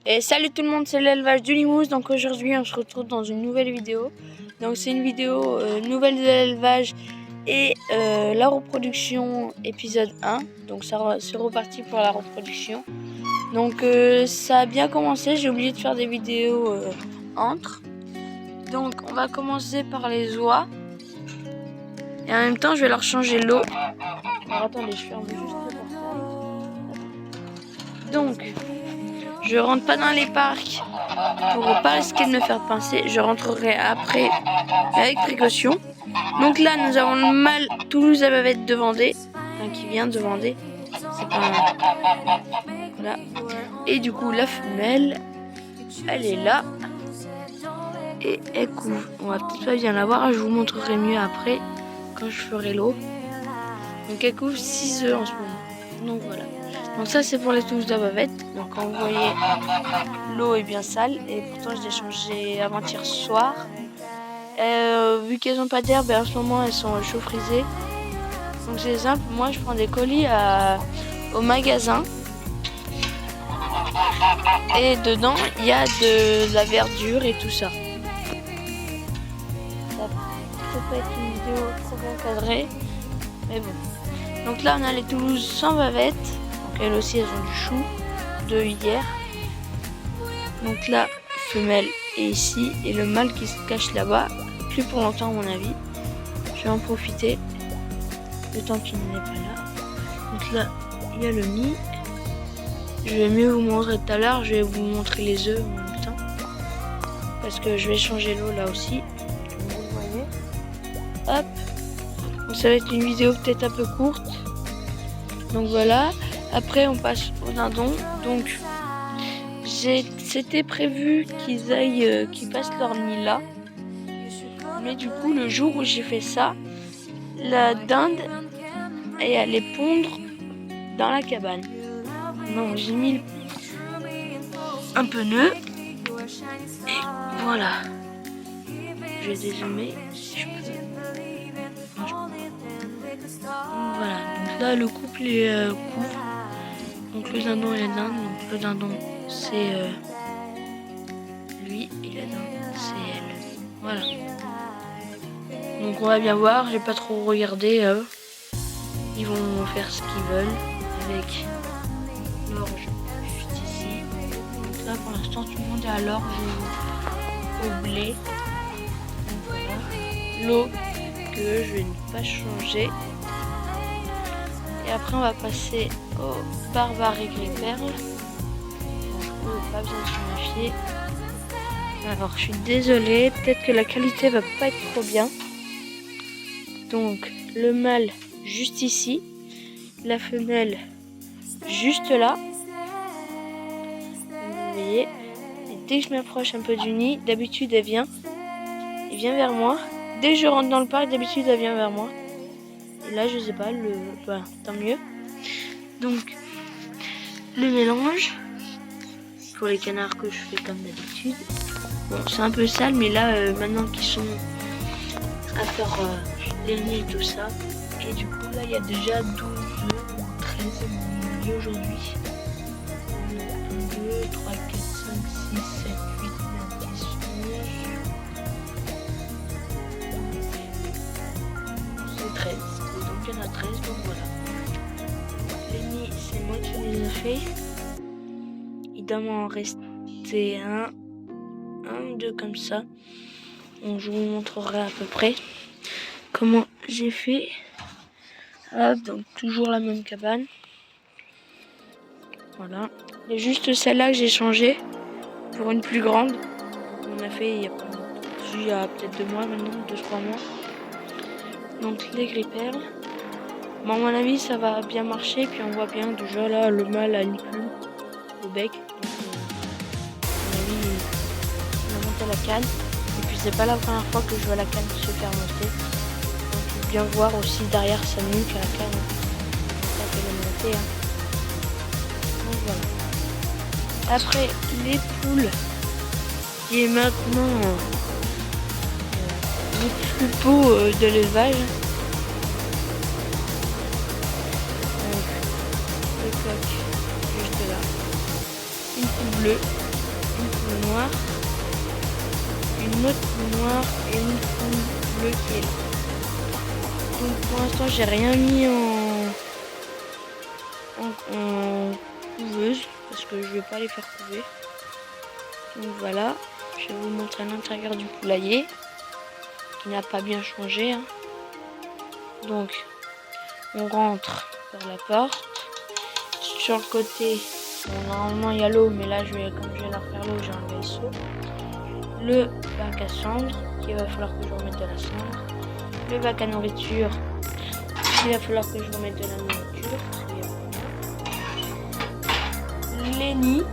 Et salut tout le monde, c'est l'élevage du Limousin. Donc aujourd'hui on se retrouve dans une nouvelle vidéo. Donc c'est une vidéo nouvelle de l'élevage et la reproduction épisode 1. Donc c'est reparti pour la reproduction. Donc ça a bien commencé, j'ai oublié de faire des vidéos entre. Donc on va commencer par les oies. Et en même temps je vais leur changer l'eau. Alors attendez, je ferme juste le portail. Donc je rentre pas dans les parcs pour pas risquer de me faire pincer. Je rentrerai après avec précaution. Donc là, nous avons le mâle Toulouse à bavette de Vendée, enfin, qui vient de Vendée. C'est pas un... Voilà. Et du coup, la femelle, elle est là. Et elle couvre. On va peut-être pas bien la voir. Je vous montrerai mieux après quand je ferai l'eau. Donc elle couvre 6 œufs en ce moment. Donc voilà. Donc ça c'est pour les Toulouse à bavette. Donc quand vous voyez, l'eau est bien sale et pourtant je l'ai changée avant-hier soir. Vu qu'elles n'ont pas d'herbe, en ce moment elles sont chaud frisées. Donc c'est simple, moi je prends des colis au magasin. Et dedans il y a de la verdure et tout ça. Ça peut pas être une vidéo trop bien cadrée. Mais bon. Donc là on a les Toulouse sans bavette. Donc elles aussi elles ont du chou de hier. Donc la femelle est ici et le mâle qui se cache là-bas. Plus pour longtemps à mon avis. Je vais en profiter le temps qu'il n'est pas là. Donc là il y a le nid. Je vais mieux vous montrer tout à l'heure. Je vais vous montrer les œufs en même temps. Parce que je vais changer l'eau là aussi. Comme vous voyez. Hop. Donc ça va être une vidéo peut-être un peu courte. Donc voilà. Après on passe aux dindons. Donc c'était prévu qu'ils passent leur nid là. Mais du coup le jour où j'ai fait ça, la dinde est allée pondre dans la cabane. Donc j'ai mis un peu nœud. Et voilà. Je vais dézoomer si je peux. Donc voilà. Donc là le couple est couvre. Donc le dindon et la dinde. Donc le dindon c'est lui et la dinde c'est elle. Voilà. Donc on va bien voir, j'ai pas trop regardé. Ils vont faire ce qu'ils veulent avec l'orge juste ici. Donc là pour l'instant tout le monde est à l'orge au blé. Donc voilà. L'eau que je vais ne pas changer. Et après on va passer au barbare et gris perle. Donc pas besoin de se méfier. Alors je suis désolée, peut-être que la qualité va pas être trop bien. Donc le mâle juste ici, la femelle juste là. Vous voyez, et dès que je m'approche un peu du nid, d'habitude elle vient vers moi. Dès que je rentre dans le parc, d'habitude elle vient vers moi. Et là je sais pas, tant mieux. Donc le mélange pour les canards que je fais comme d'habitude. Bon c'est un peu sale, mais là maintenant qu'ils sont à faire les nids et tout ça. Et du coup là il y a déjà 12 œufs, 13 aujourd'hui. 1, 2, 3, 4, 5, 6, 7, 8, 9, 10, 11. C'est 13. Donc il y en a 13, donc voilà. Les nids, c'est moi qui les ai fait. Il doit m'en rester un ou deux comme ça. Donc je vous montrerai à peu près comment j'ai fait. Hop, donc toujours la même cabane. Voilà. Il y a juste celle-là que j'ai changée pour une plus grande. On a fait il y a peut-être 2 mois maintenant, 2-3 mois. Donc les gris perles. Bon, à mon avis ça va bien marcher. Puis on voit bien déjà là le mâle a une plume au bec. Donc, à mon avis il a monté la canne. Et puis c'est pas la première fois que je vois la canne se faire monter. Donc il faut bien voir aussi derrière sa nuque à la canne. C'est ça qu'elle est montée. Donc voilà. Après les poules, qui est maintenant le plus beau de l'élevage. Donc le coq juste là. Une poule bleue. poule noire, une autre poule noire et une poule bleue qui est là. Donc pour l'instant j'ai rien mis en couveuse parce que je vais pas les faire couver. Donc voilà, je vais vous montrer l'intérieur du poulailler qui n'a pas bien changé. Hein. Donc on rentre par la porte. Sur le côté, bon, normalement il y a l'eau, mais là comme je vais la refaire l'eau, j'ai enlevé le seau. Le bac à cendre, qu'il va falloir que je remette de la cendre. Le bac à nourriture, il va falloir que je remette de la nourriture. Les nids.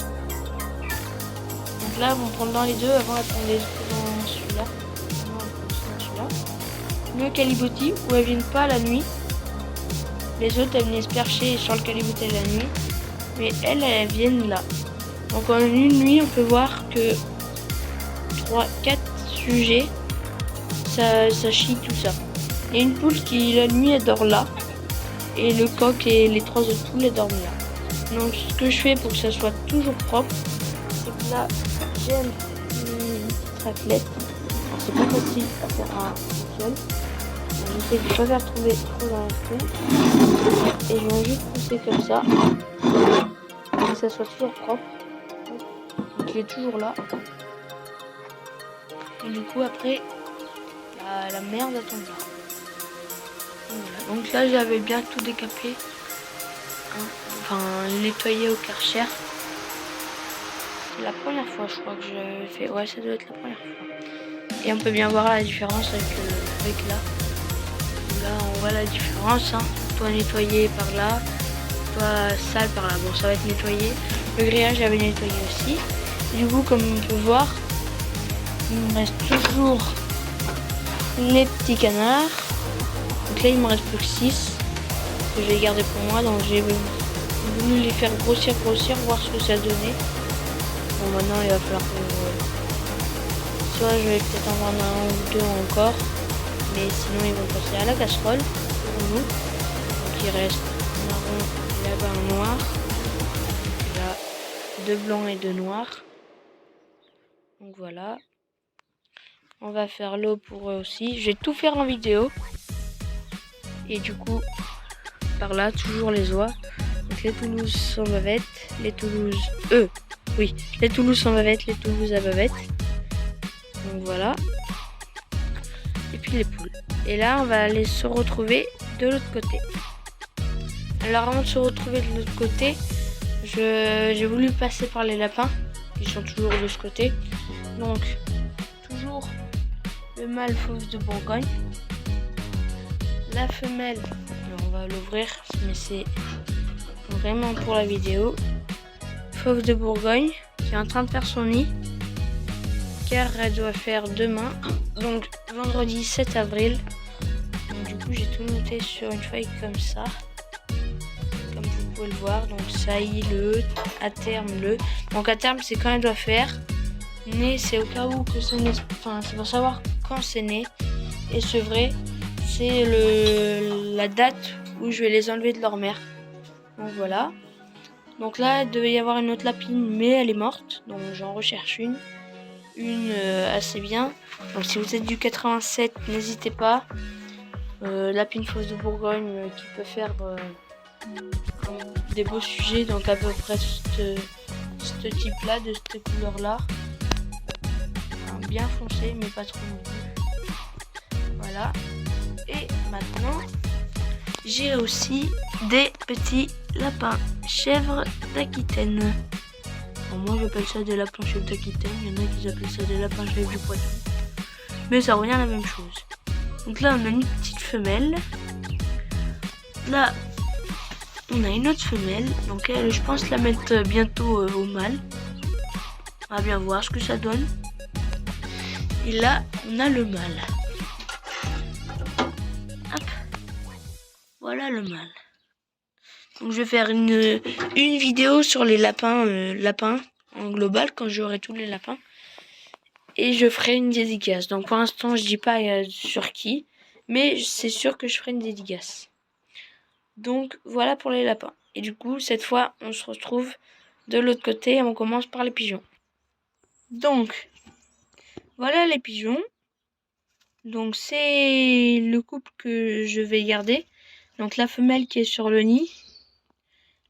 Donc là, on prend dans les deux, avant on prend dans celui-là. Le caliboti, où elles viennent pas la nuit. Les autres, elles venaient se percher sur le caliboté la nuit. Mais elles viennent là. Donc en une nuit, on peut voir que 3-4 sujets, ça chie tout ça. Il y a une poule qui la nuit elle dort là. Et le coq et les 3 autres poules elles dorment là. Donc ce que je fais pour que ça soit toujours propre, c'est que là j'ai une petite raclette. C'est pas facile à faire à seul. J'essaie de ne pas faire trouver trop dans la trou. Et je vais juste pousser comme ça. Pour que ça soit toujours propre. Donc il est toujours là. Et du coup après la merde elle tombe là. Voilà. Donc là j'avais bien tout décapé. Hein. Enfin nettoyé au Karcher. C'est la première fois je crois que je fais. Ouais ça doit être la première fois. Et on peut bien voir la différence avec là. Là on voit la différence. Hein. Toi nettoyé par là. Toi sale par là. Bon ça va être nettoyé. Le grillage j'avais nettoyé aussi. Du coup comme on peut voir, il me reste toujours les petits canards. Donc là il me reste plus que 6 que je vais garder pour moi. Donc j'ai voulu les faire grossir, voir ce que ça donnait. Bon maintenant il va falloir que soit je vais peut-être en vendre un ou deux encore. Mais sinon ils vont passer à la casserole pour nous. Donc il reste un marron et là-bas un noir. Là 2 blancs et 2 noirs. Donc voilà. On va faire l'eau pour eux aussi. Je vais tout faire en vidéo. Et du coup, par là, toujours les oies. Donc les Toulouse sans bavette. Les Toulouse... les Toulouse sans bavette, les Toulouse à bavette. Donc voilà. Et puis les poules. Et là, on va aller se retrouver de l'autre côté. Alors avant de se retrouver de l'autre côté, j'ai voulu passer par les lapins. Ils sont toujours de ce côté. Donc, toujours le mâle fauve de Bourgogne. La femelle, on va l'ouvrir, mais c'est vraiment pour la vidéo. Fauve de Bourgogne, qui est en train de faire son nid. Car elle doit faire demain, donc vendredi 7 avril. Donc, du coup, j'ai tout noté sur une feuille comme ça. Comme vous pouvez le voir, donc ça y est le, à terme le. Donc à terme, c'est quand elle doit faire. Né, c'est au cas où que ça naisse, enfin c'est pour savoir quand c'est né. Et c'est vrai, c'est la date où je vais les enlever de leur mère. Donc voilà. Donc là, il devait y avoir une autre lapine, mais elle est morte. Donc j'en recherche une assez bien. Donc si vous êtes du 87, n'hésitez pas. Lapine fausse de Bourgogne qui peut faire des beaux sujets. Donc à peu près ce type là, de cette couleur là. Bien foncé mais pas trop non plus. Voilà. Et maintenant j'ai aussi des petits lapins chèvres d'Aquitaine. Moi j'appelle ça des lapins chèvres d'Aquitaine. Il y en a qui appellent ça des lapins chèvres du Poitou. Mais ça revient à la même chose. Donc là on a une petite femelle. Là on a une autre femelle. Donc elle, je pense la mettre bientôt au mâle. On va bien voir ce que ça donne. Et là, on a le mâle. Hop. Voilà le mâle. Donc je vais faire une vidéo sur les lapins en global quand j'aurai tous les lapins. Et je ferai une dédicace. Donc pour l'instant, je dis pas sur qui. Mais c'est sûr que je ferai une dédicace. Donc voilà pour les lapins. Et du coup, cette fois, on se retrouve de l'autre côté et on commence par les pigeons. Donc, voilà les pigeons. Donc, c'est le couple que je vais garder. Donc, la femelle qui est sur le nid.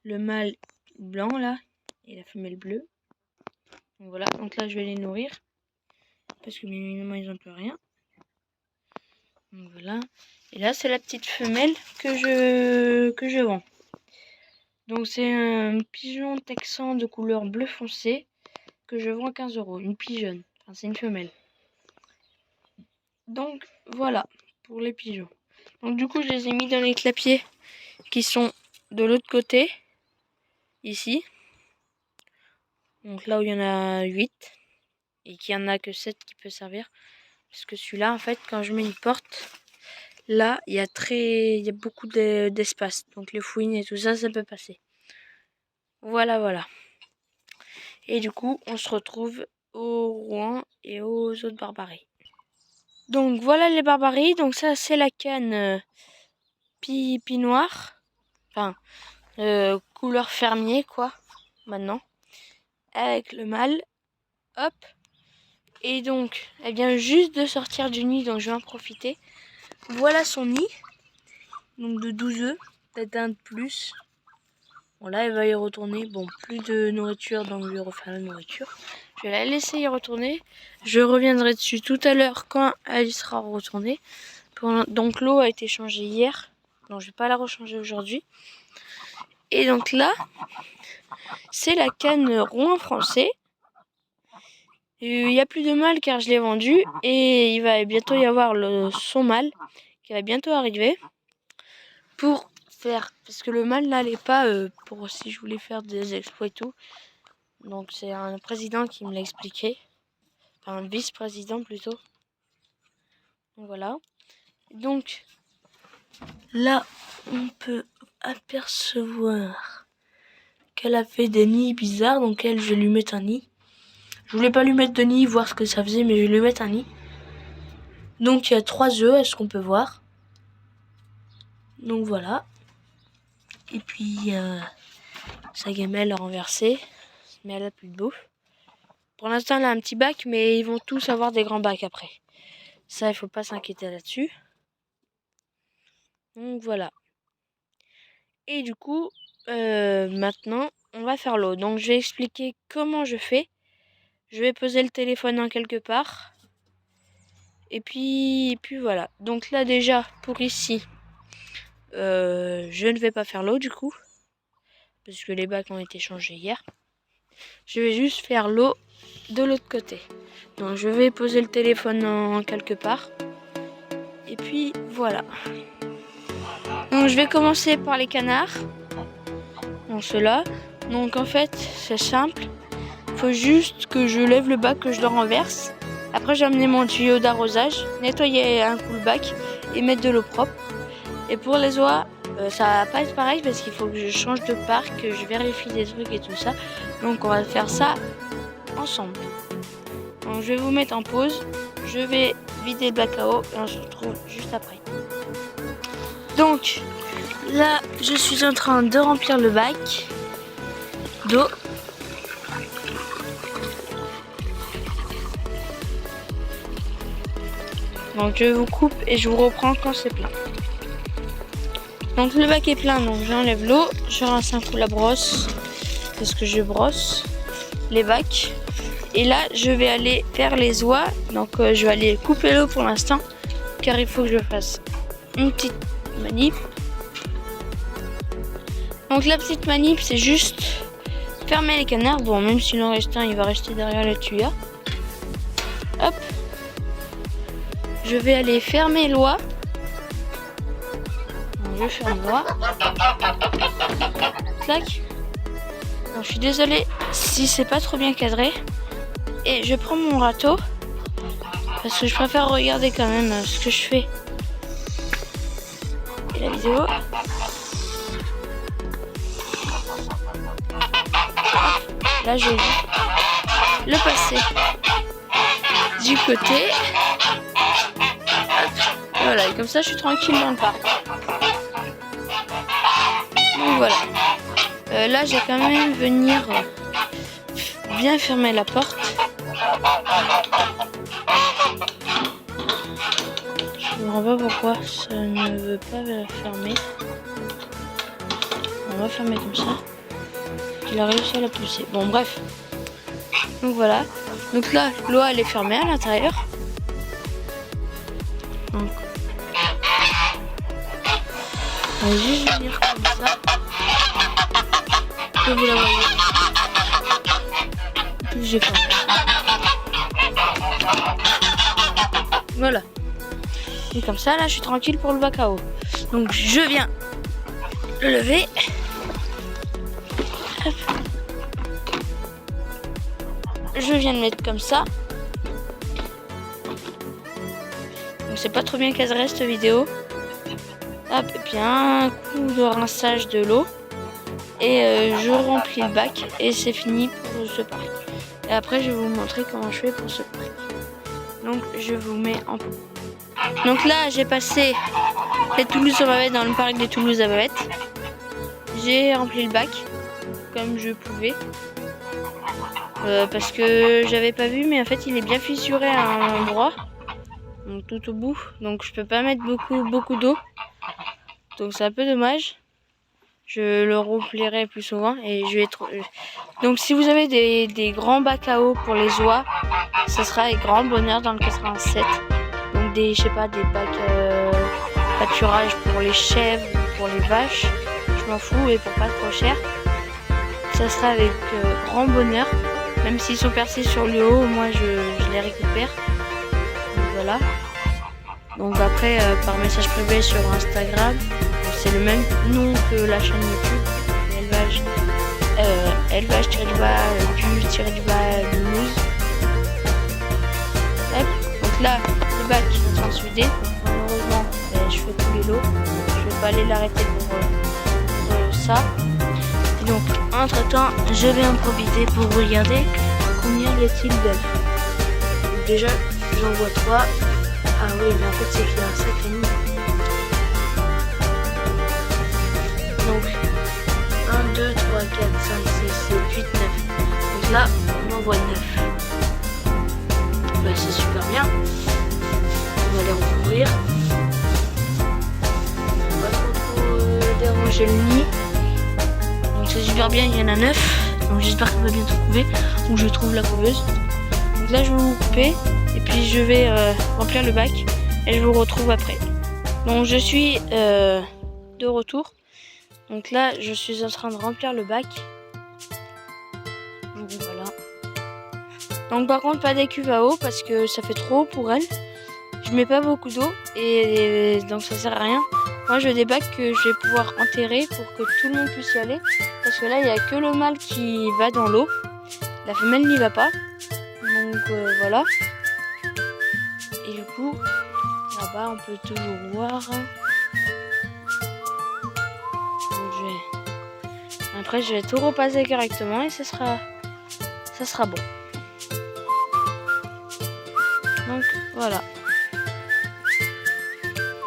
Le mâle blanc, là. Et la femelle bleue. Donc, voilà. Donc là, je vais les nourrir. Parce que, bien évidemment, ils n'ont plus rien. Donc, voilà. Et là, c'est la petite femelle que je vends. Donc, c'est un pigeon texan de couleur bleu foncé que je vends à 15 €. Une pigeonne. Enfin, c'est une femelle. Donc, voilà pour les pigeons. Donc, du coup, je les ai mis dans les clapiers qui sont de l'autre côté. Ici. Donc, là où il y en a 8. Et qu'il n'y en a que 7 qui peut servir. Parce que celui-là, en fait, quand je mets une porte, là, il y a beaucoup d'espace. Donc, les fouines et tout ça, ça peut passer. Voilà, voilà. Et du coup, on se retrouve au Rouen et aux autres barbaries. Donc, voilà les barbaries. Donc, ça, c'est la canne pie noir. Enfin, couleur fermier, quoi, maintenant. Avec le mâle. Hop. Et donc, elle vient juste de sortir du nid, donc je vais en profiter. Voilà son nid. Donc, de 12 œufs. Peut-être un de plus. Bon, là, elle va y retourner. Bon, plus de nourriture, donc je vais refaire la nourriture. Je vais la laisser y retourner. Je reviendrai dessus tout à l'heure quand elle y sera retournée. Donc, l'eau a été changée hier. Donc, je vais pas la rechanger aujourd'hui. Et donc là, c'est la canne Rouen français. Il n'y a plus de mâle car je l'ai vendu. Et il va bientôt y avoir son mâle qui va bientôt arriver. Pour faire... Parce que le mâle n'allait pas pour si je voulais faire des exploits et tout. Donc c'est un président qui me l'a expliqué. Enfin un vice-président plutôt. Donc voilà. Donc là on peut apercevoir qu'elle a fait des nids bizarres. Donc elle, je vais lui mettre un nid. Je voulais pas lui mettre de nid, voir ce que ça faisait, mais je vais lui mettre un nid. Donc il y a 3 œufs, est-ce qu'on peut voir. Donc voilà. Et puis sa gamelle renversée. Mais elle a plus de bouffe. Pour l'instant elle a un petit bac, mais ils vont tous avoir des grands bacs après. Ça, il faut pas s'inquiéter là-dessus. Donc voilà. Et du coup, maintenant, on va faire l'eau. Donc je vais expliquer comment je fais. Je vais poser le téléphone en quelque part. Et puis voilà. Donc là déjà, pour ici, je ne vais pas faire l'eau du coup. Parce que les bacs ont été changés hier. Je vais juste faire l'eau de l'autre côté. Donc je vais poser le téléphone en quelque part. Et puis voilà. Donc je vais commencer par les canards. Donc ceux-là. Donc en fait, c'est simple. Il faut juste que je lève le bac, que je le renverse. Après, j'ai amené mon tuyau d'arrosage, nettoyer un coup le bac et mettre de l'eau propre. Et pour les oies, ça va pas être pareil parce qu'il faut que je change de parc, que je vérifie des trucs et tout ça. Donc on va faire ça ensemble. Donc je vais vous mettre en pause. Je vais vider le bac à eau et on se retrouve juste après. Donc là, je suis en train de remplir le bac d'eau. Donc je vous coupe et je vous reprends quand c'est plein. Donc le bac est plein, donc j'enlève l'eau, je rince un coup la brosse, parce que je brosse les bacs. Et là, je vais aller faire les oies. Donc je vais aller couper l'eau pour l'instant, car il faut que je fasse une petite manip. Donc la petite manip, c'est juste fermer les canards. Bon, même s'il en reste un, il va rester derrière le tuyau. Hop. Je vais aller fermer l'oie. Je ferme l'oie. Clac. Donc, je suis désolée si c'est pas trop bien cadré. Et je prends mon râteau. Parce que je préfère regarder quand même ce que je fais. Et la vidéo. Là, je vais le passer du côté. Et voilà, et comme ça je suis tranquille dans le parc. Donc voilà. Là, j'ai quand même venir bien fermer la porte. Je ne comprends pas pourquoi ça ne veut pas fermer. On va fermer comme ça. Il a réussi à la pousser. Bon bref. Donc voilà. Donc là, l'eau elle est fermée à l'intérieur. Donc on va juste venir comme ça. Que vous la voyez. Puis j'ai fermé. Voilà. Et comme ça, là, je suis tranquille pour le bac à eau. Donc, je viens le lever. Hop. Je viens le mettre comme ça. Donc, c'est pas trop bien caserait cette vidéo. Hop, et puis un coup de rinçage de l'eau. Et je remplis le bac. Et c'est fini pour ce parc. Et après, je vais vous montrer comment je fais pour ce parc. Donc, je vous mets en place. Donc là, j'ai passé les Toulouse à Bavette dans le parc des Toulouse à Bavette. J'ai rempli le bac comme je pouvais. Parce que j'avais pas vu, mais en fait, il est bien fissuré à un endroit. Donc tout au bout. Donc je peux pas mettre beaucoup d'eau. Donc c'est un peu dommage. Je le remplirai plus souvent. Et je vais donc si vous avez des grands bacs à eau pour les oies, ça sera avec grand bonheur dans le 87. Donc des bacs pâturage pour les chèvres ou pour les vaches, je m'en fous, et pour pas trop cher. Ça sera avec grand bonheur, même s'ils sont percés sur le haut, moi je les récupère. Donc voilà. Donc après par message privé sur Instagram, c'est le même nom que la chaîne YouTube, élevage-du-Toulouse. Donc là, le bac est en train de se vider. Malheureusement, je fais couler l'eau. Je vais pas aller l'arrêter pour ça. Et donc, entre temps, je vais en profiter pour regarder combien y a-t-il d'œufs. Déjà, j'en vois 3. Ah oui, mais en fait, c'est qu'il y a un sacré nombre. Donc, 1, 2, 3, 4, 5, 6, 7, 8, 9. Donc là, on en voit 9. Bah, c'est super bien. On va les recouvrir. On va pas trop déranger le nid. Donc c'est super bien, il y en a 9. Donc j'espère qu'on va bientôt couver. Ou je trouve la couveuse. Donc là je vais vous couper. Et puis je vais remplir le bac. Et je vous retrouve après. Donc je suis de retour. Donc là je suis en train de remplir le bac. Donc voilà. Donc par contre pas des cuves à eau parce que ça fait trop haut pour elle. Je mets pas beaucoup d'eau et donc ça sert à rien. Moi je veux des bacs que je vais pouvoir enterrer pour que tout le monde puisse y aller. Parce que là il n'y a que le mâle qui va dans l'eau. La femelle n'y va pas. Donc voilà. Et du coup là-bas on peut toujours voir. Donc, après je vais tout repasser correctement et ça sera bon. Donc voilà.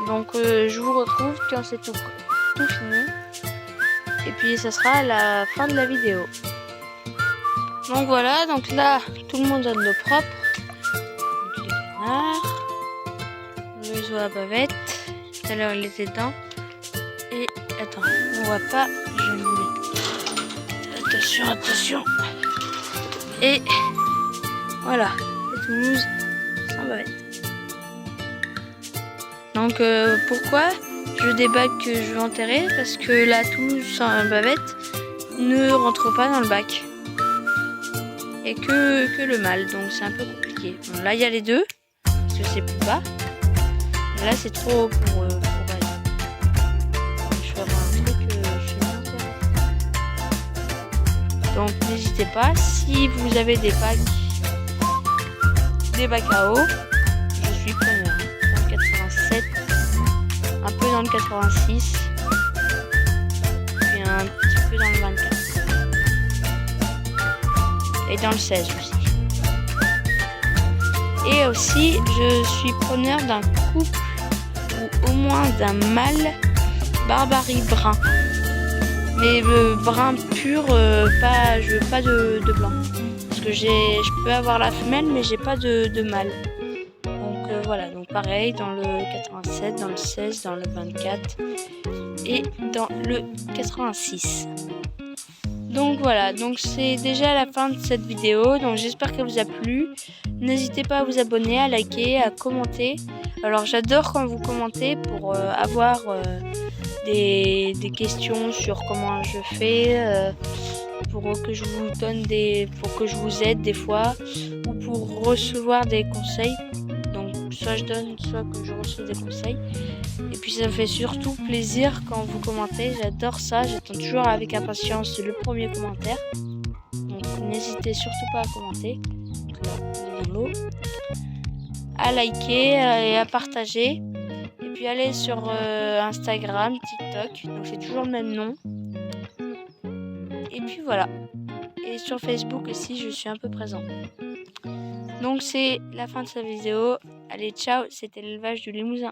Donc je vous retrouve quand c'est tout fini. Et puis ça sera la fin de la vidéo. Donc voilà, donc là tout le monde a de l'eau propre. Donc, les canards. Les oies à bavette. Tout à l'heure il était dedans. Et attends, on voit pas. Je vais vous mettre. Attention. Et voilà, les Toulouse sans bavette. Donc pourquoi je veux des bacs que je veux enterrer? Parce que la Toulouse sans bavette ne rentre pas dans le bac. Et que le mâle, donc c'est un peu compliqué. Bon, là il y a les deux, parce que c'est plus bas. Mais là c'est trop haut pour elle. Je vais avoir un truc je vais m'enterrer. Donc n'hésitez pas, si vous avez des bacs à eau, je suis preneur. Dans le 87, un peu dans le 86, et un petit peu dans le 24. Et dans le 16 aussi. Et aussi, je suis preneur d'un couple ou au moins d'un mâle Barbarie brun. Mais brun pur, je veux pas de blanc. Parce que je peux avoir la femelle, mais j'ai pas de mâle. Donc voilà, donc pareil, dans le 87, dans le 16, dans le 24 et dans le 86. Donc voilà, donc c'est déjà la fin de cette vidéo, donc j'espère qu'elle vous a plu. N'hésitez pas à vous abonner, à liker, à commenter. Alors j'adore quand vous commentez pour avoir des questions sur comment je fais, pour que je vous donne pour que je vous aide des fois, ou pour recevoir des conseils. Donc soit je donne, soit que je reçois des conseils. Et puis ça me fait surtout plaisir quand vous commentez, j'adore ça, j'attends toujours avec impatience le premier commentaire. Donc n'hésitez surtout pas à commenter, à liker et à partager. Et puis allez sur Instagram, TikTok, donc c'est toujours le même nom. Et puis voilà. Et sur Facebook aussi, je suis un peu présent. Donc c'est la fin de cette vidéo. Allez, ciao, c'était l'élevage du Limousin.